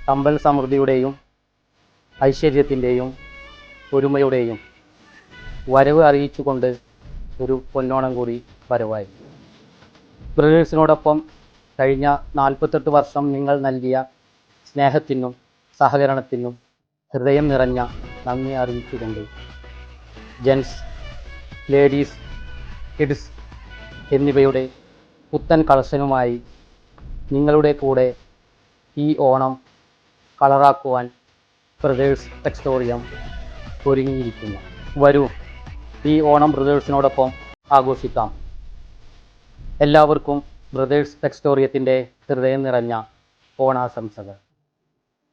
സമ്പൽ സമൃദ്ധിയുടെയും ഐശ്വര്യത്തിൻ്റെയും ഒരുമയുടെയും വരവ് അറിയിച്ചുകൊണ്ട് ഒരു പൊന്നോണം കൂടി വരവായി. ബ്രദേഴ്സിനോടൊപ്പം കഴിഞ്ഞ 48 വർഷം നിങ്ങൾ നൽകിയ സ്നേഹത്തിനും സഹകരണത്തിനും ഹൃദയം നിറഞ്ഞ നന്ദി അറിയിച്ചുകൊണ്ട് ജെൻസ്, ലേഡീസ്, കിഡ്സ് എന്നിവയുടെ പുത്തൻ കളക്ഷനുമായി നിങ്ങളുടെ കൂടെ ഈ ഓണം കളറാക്കുവാൻ ബ്രദേഴ്സ് ടെക്സ്റ്റോറിയം ഒരുങ്ങിയിരിക്കുന്നു. വരൂ, ഈ ഓണം ബ്രദേഴ്സിനോടൊപ്പം ആഘോഷിക്കാം. എല്ലാവർക്കും ബ്രദേഴ്സ് ടെക്സ്റ്റോറിയത്തിൻ്റെ ഹൃദയം നിറഞ്ഞ ഓണാശംസകൾ.